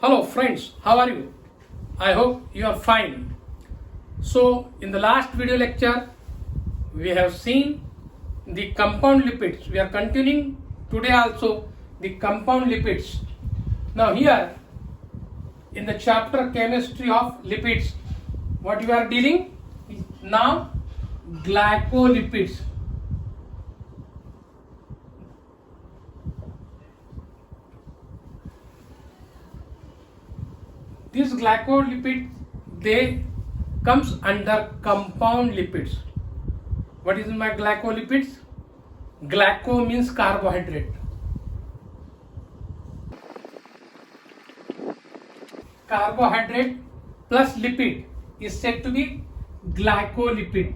Hello friends, how are you? I hope you are fine. So in the last video lecture, we have seen the compound lipids. We are continuing today also the compound lipids. Now here in the chapter chemistry of lipids, what we are dealing is now glycolipids. These glycolipids, they comes under compound lipids. What is my glycolipids? Glyco means carbohydrate. Carbohydrate plus lipid is said to be glycolipid.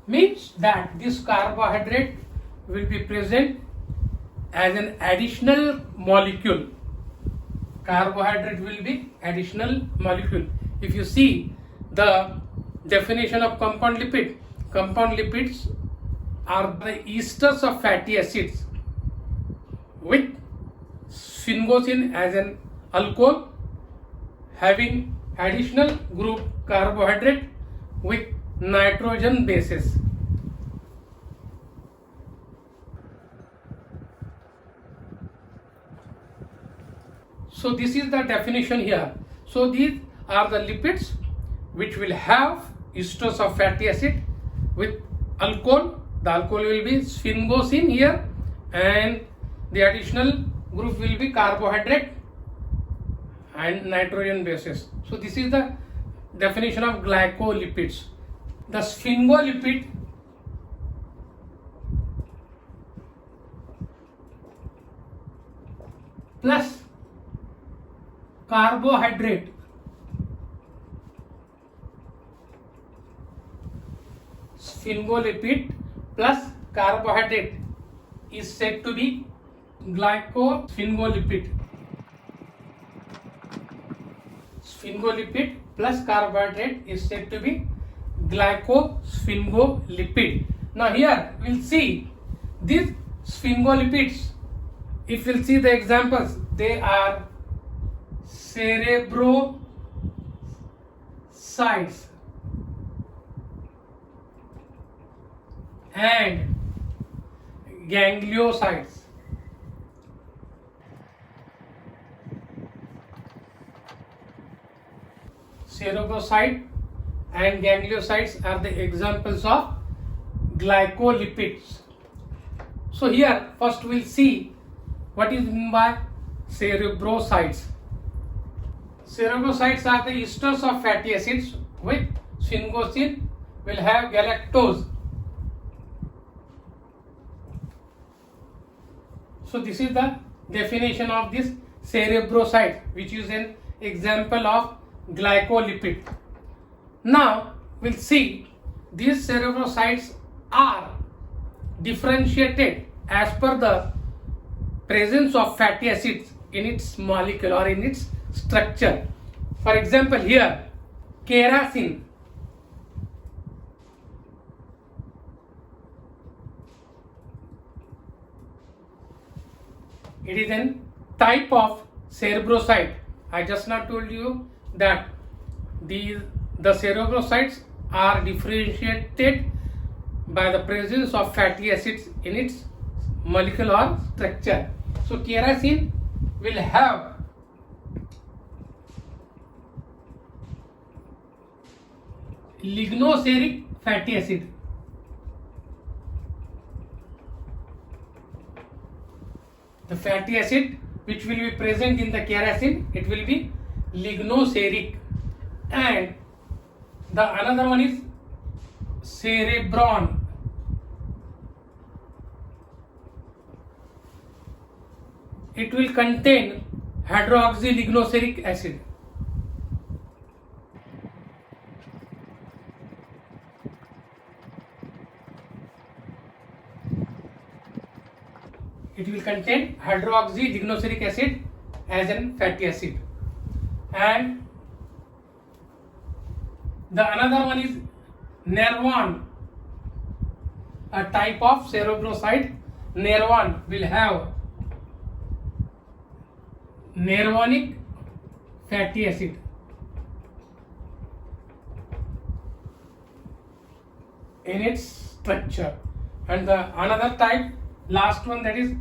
Means that this carbohydrate will be present as an additional molecule. Carbohydrate will be additional molecule. If you see the definition of compound lipids are the esters of fatty acids with sphingosine as an alcohol having additional group carbohydrate with nitrogen bases. So this is the definition here. So these are the lipids which will have esters of fatty acid with alcohol. The alcohol will be sphingosine here, and the additional group will be carbohydrate and nitrogen bases. So this is the definition of glycolipids. The sphingolipid plus carbohydrate sphingolipid plus carbohydrate is said to be glycosphingolipid. Sphingolipid plus carbohydrate is said to be glycosphingolipid. Now here we'll see these sphingolipids. If we'll see the examples, they are cerebrosides and gangliosides. Cerebroside and gangliosides are the examples of glycolipids. So here first we'll see what is meant by cerebrosides. Cerebrosides are the esters of fatty acids with sphingosine will have galactose. So this is the definition of this cerebroside, which is an example of glycolipid. Now we'll see these cerebrosides are differentiated as per the presence of fatty acids in its molecule or in its structure. For example, here kerosene, it is a type of cerebroside. I just now told you that the cerebrosides are differentiated by the presence of fatty acids in its molecular structure. So kerosene will have lignoceric fatty acid. The fatty acid which will be present in the kerosene, it will be lignoceric, and the another one is cerebron. It will contain hydroxylignoceric acid. It will contain hydroxylignoceric acid as an fatty acid, and the another one is Nervan, a type of cerebroside Nirvan will have Nirvanic fatty acid. In its structure. And the another type, last one, that is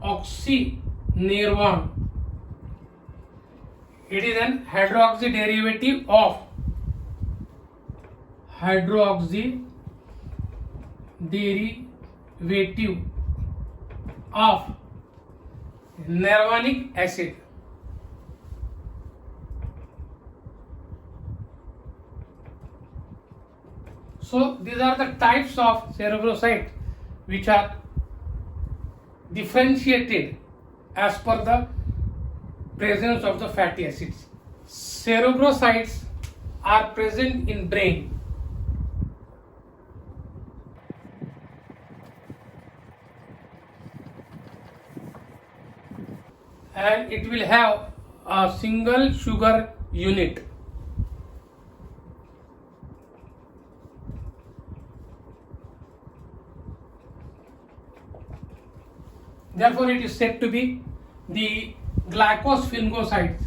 oxynirvan. It is an hydroxy derivative of nirvanic acid. So these are the types of cerebroside which are differentiated as per the presence of the fatty acids. Cerebrosides are present in brain. And it will have a single sugar unit. Therefore, it is said to be the glycosphingosides.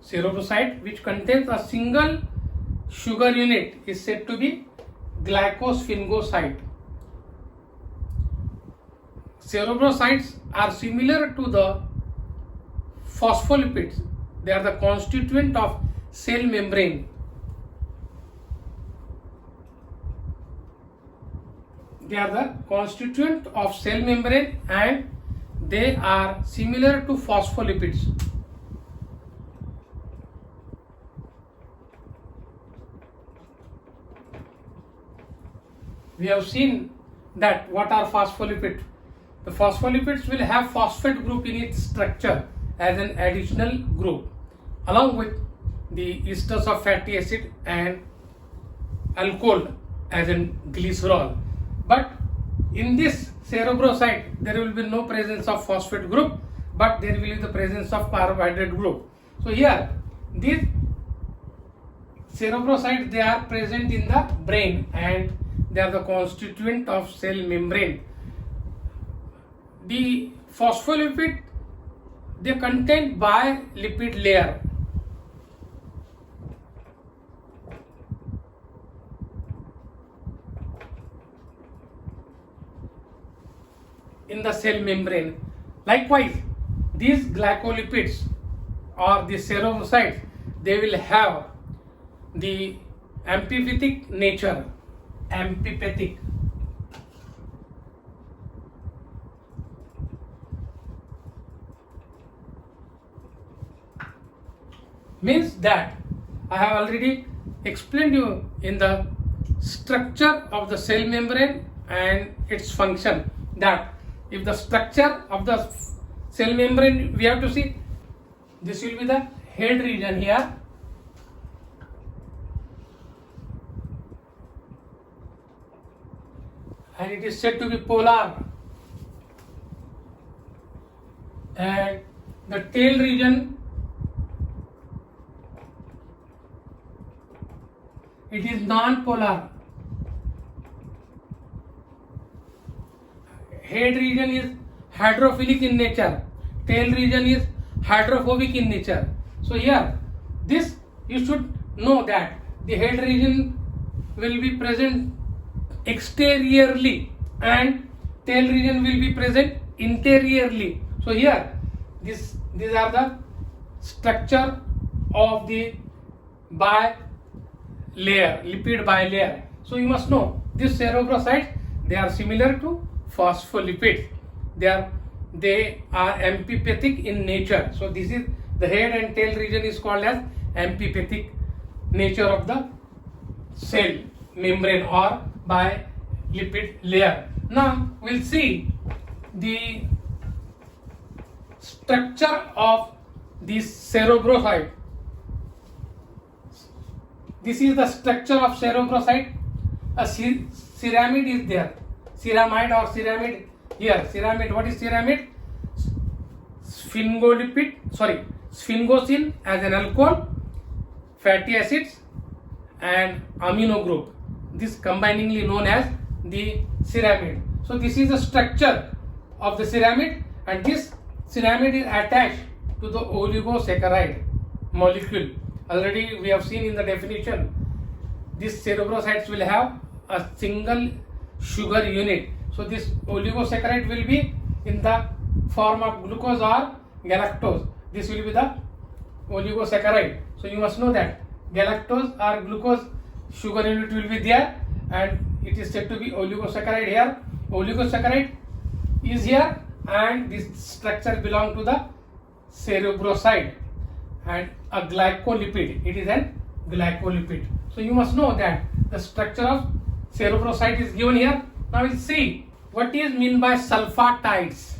Cerebroside which contains a single sugar unit is said to be glycosphingoside. Cerebrosides are similar to the phospholipids. They are the constituent of cell membrane. They are the constituent of cell membrane and they are similar to phospholipids. We have seen that what are phospholipids. The phospholipids will have phosphate group in its structure as an additional group along with the esters of fatty acid and alcohol as in glycerol. But in this cerebroside there will be no presence of phosphate group, but there will be the presence of carbohydrate group. So here these cerebrosides, they are present in the brain and they are the constituent of cell membrane. The phospholipid, they contain bilipid layer. In the cell membrane. Likewise, these glycolipids or the cerebrosides, they will have the amphipathic nature. Amphipathic. Means that I have already explained you in the structure of the cell membrane and its function, that if the structure of the cell membrane, we have to see, this will be the head region here. And it is said to be polar. And the tail region, it is non-polar. Head region is hydrophilic in nature, tail region is hydrophobic in nature. So here, this you should know that the head region will be present exteriorly and tail region will be present interiorly. So here, these are the structure of the bilayer, lipid bilayer. So you must know these cerebrosides, they are similar to phospholipids. They are amphipathic in nature. So this is the head and tail region is called as amphipathic nature of the cell membrane or bilipid layer. Now we'll see the structure of this cerebroside. This is the structure of cerebroside. A ceramide is there. Ceramide or ceramide here. Ceramide, what is ceramide? Sphingosine as an alcohol, fatty acids and amino group. This combiningly known as the ceramide. So this is the structure of the ceramide, and this ceramide is attached to the oligosaccharide molecule. Already we have seen in the definition, these cerebrosides will have a single sugar unit. So this oligosaccharide will be in the form of glucose or galactose. This will be the oligosaccharide. So you must know that galactose or glucose sugar unit will be there, and it is said to be oligosaccharide here. Oligosaccharide is here, and this structure belongs to the cerebroside, and a glycolipid. It is an glycolipid. So you must know that the structure of cerebroside is given here. Now we'll see what is meant by sulfatides.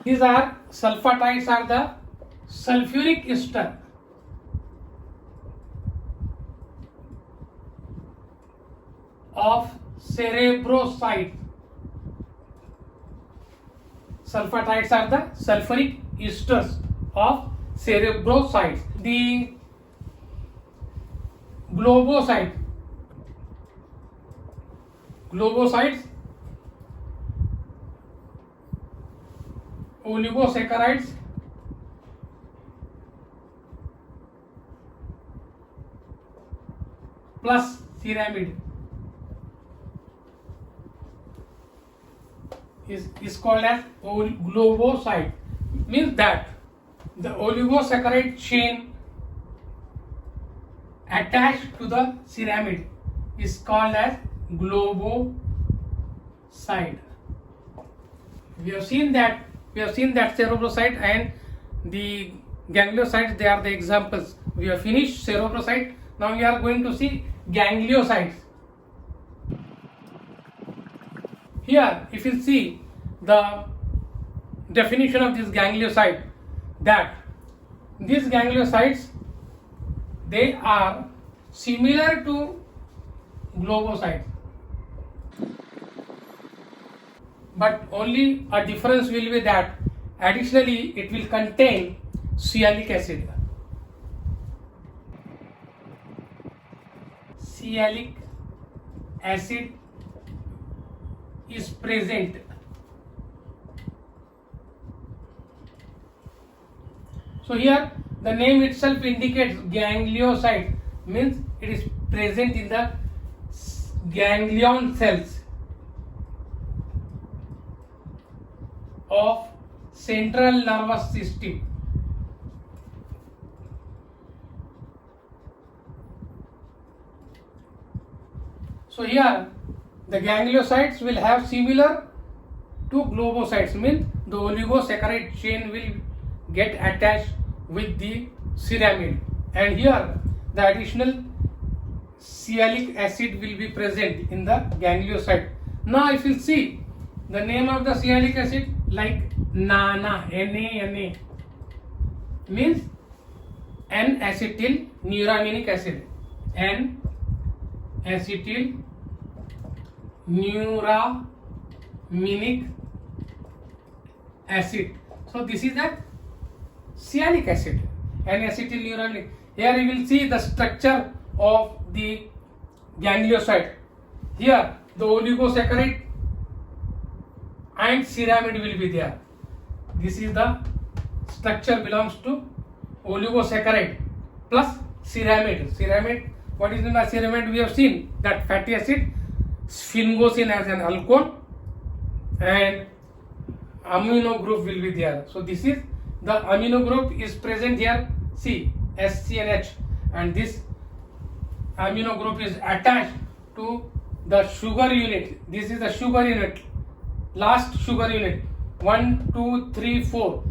These are sulfatides are the sulfuric ester of cerebroside. Sulfatides are the sulfuric esters of cerebrosides. The globosides oligosaccharides plus ceramide is called as globoside. Means that the oligosaccharide chain attached to the ceramide is called as globoside. We have seen that cerebroside and the gangliosides, they are the examples. We have finished cerebroside. Now we are going to see gangliosides. Here, if you see the definition of this ganglioside, that these gangliosides, they are similar to globosides, but only a difference will be that additionally it will contain sialic acid. Sialic acid is present. So here the name itself indicates ganglioside, means it is present in the ganglion cells of central nervous system. So here the gangliosides will have similar to globosides, means the oligosaccharide chain will get attached with the ceramide, and here the additional sialic acid will be present in the ganglioside. Now if you see the name of the sialic acid, like NANA, NANA, means N-acetyl neuraminic acid, N-acetyl neuraminic acid. So this is the sialic acid, N-acetyl neuraminic. Here you will see the structure of the ganglioside. Here the oligosaccharide and ceramide will be there. This is the structure belongs to oligosaccharide plus ceramide. Ceramide, what is in the ceramide? We have seen that fatty acid, sphingosine as an alcohol, and amino group will be there. So this is the amino group is present here. See, SCNH, and this amino group is attached to the sugar unit. This is the sugar unit, last sugar unit. 1, 2, 3, 4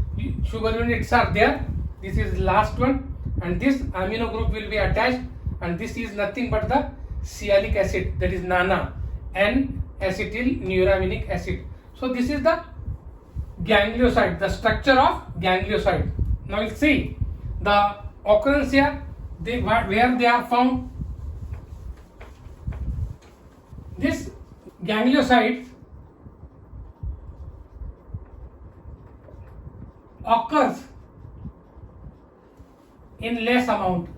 sugar units are there. This is last one, and this amino group will be attached, and this is nothing but the sialic acid, that is NANA, N-acetyl neuraminic acid. So this is the ganglioside, the structure of ganglioside. Now we'll see the occurrence here, where they are found. This ganglioside occurs in less amount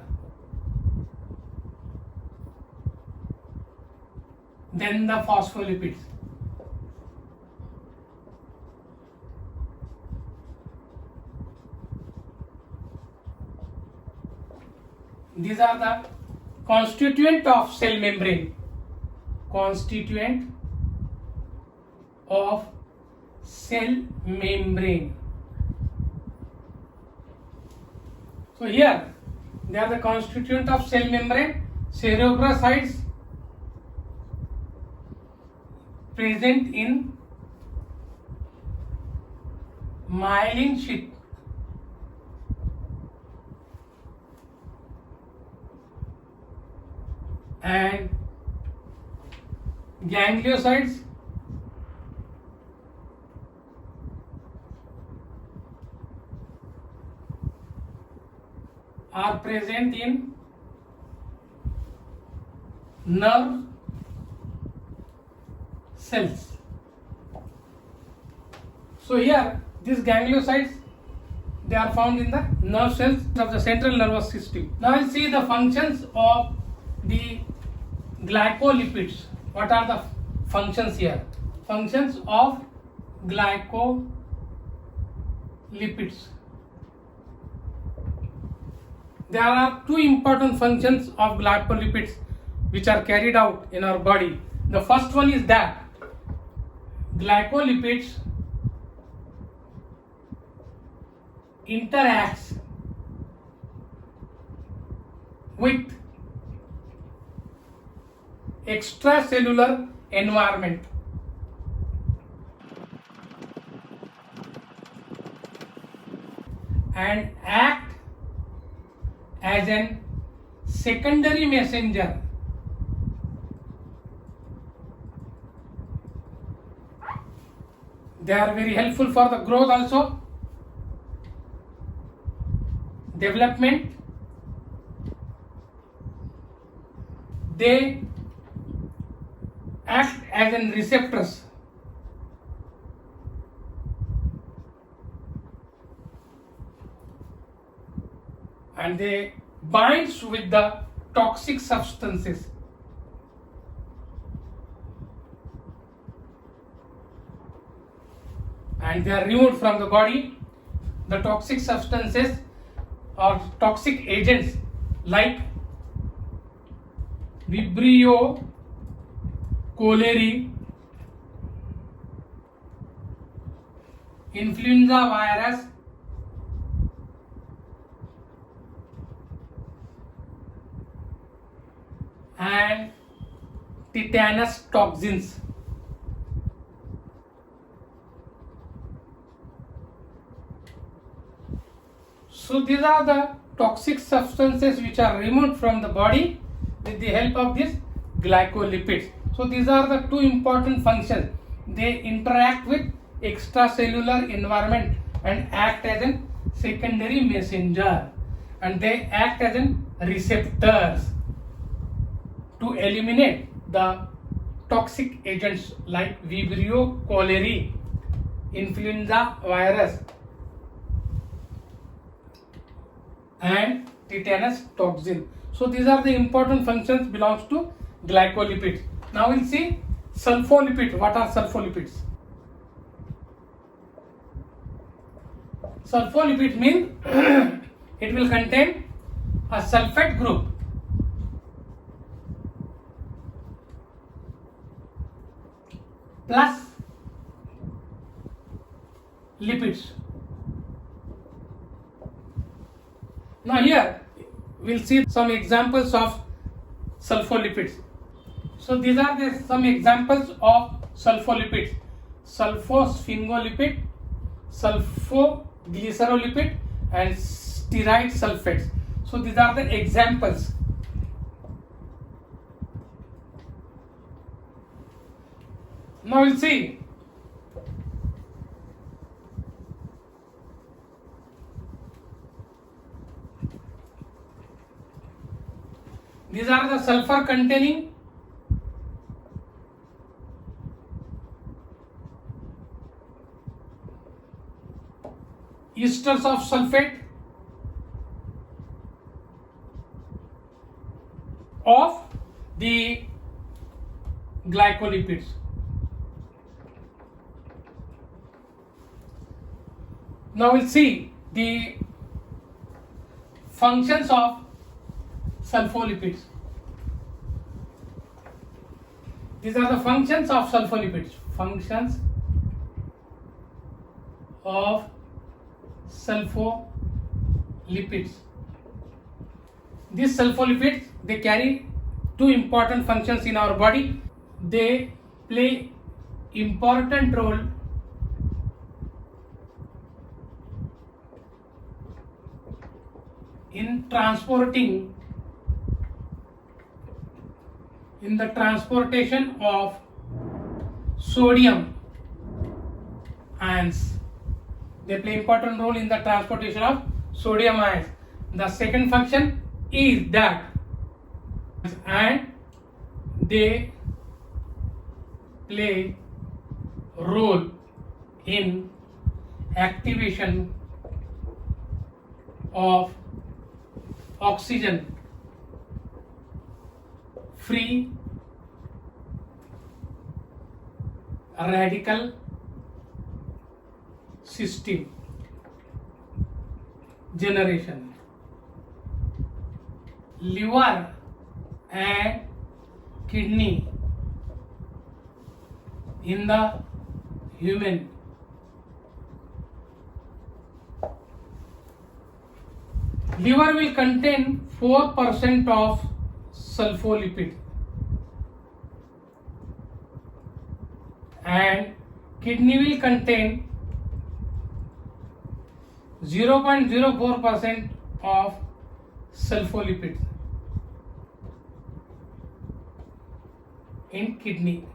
than the phospholipids. These are the constituent of cell membrane. Constituent of cell membrane. So here they are the constituent of cell membrane. Cerebrosides present in myelin sheath. And gangliosides are present in nerve cells. So here these gangliosides, they are found in the nerve cells of the central nervous system. Now we'll see the functions of the glycolipids. What are the functions here? Functions of glycolipids. There are two important functions of glycolipids which are carried out in our body. The first one is that glycolipids interacts with extracellular environment. And act as an secondary messenger they are very helpful for the growth also, development. They act as an receptors. And they binds with the toxic substances. And they are removed from the body. The toxic substances or toxic agents like Vibrio cholerae, influenza virus, and tetanus toxins. So these are the toxic substances which are removed from the body with the help of these glycolipids. So these are the two important functions. They interact with extracellular environment and act as a secondary messenger, and they act as an receptors to eliminate the toxic agents like Vibrio cholerae, influenza virus, and tetanus toxin. So these are the important functions belongs to glycolipids. Now we'll see sulfolipids. What are sulfolipids? Sulfolipids mean it will contain a sulfate group plus lipids. Now here we'll see some examples of sulfolipids. So these are some examples of sulfolipids: sulfosphingolipid, sulfoglycerolipid, and stearide sulfates. So these are the examples. Now we'll see these are the sulfur containing esters of sulfate, of the glycolipids. Now we'll see the functions of sulfolipids. These are the functions of sulfolipids. Functions of sulfolipids. These sulfolipids, they carry two important functions in our body. They play important role in the transportation of sodium ions. They play important role in the transportation of sodium ions. The second function is that, and they play role in activation of oxygen free radical system generation. Liver and kidney in the human liver will contain 4% of sulfolipid and kidney will contain 0.04% of sulfolipids in kidney.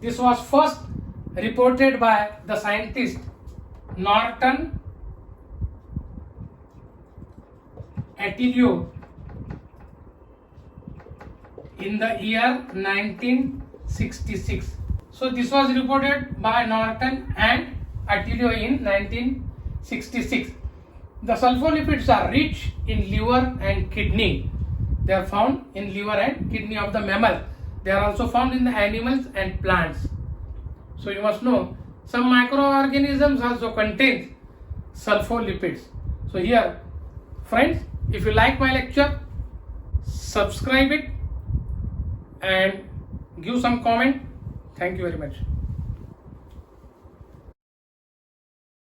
This was first reported by the scientist Norton Attilio in the year 1966. So this was reported by Norton and Attilio in 1966. The sulfolipids are rich in liver and kidney. They are found in liver and kidney of the mammal. They are also found in the animals and plants. So you must know some microorganisms also contain sulfolipids. So here, friends, if you like my lecture, subscribe it and give some comment. Thank you very much.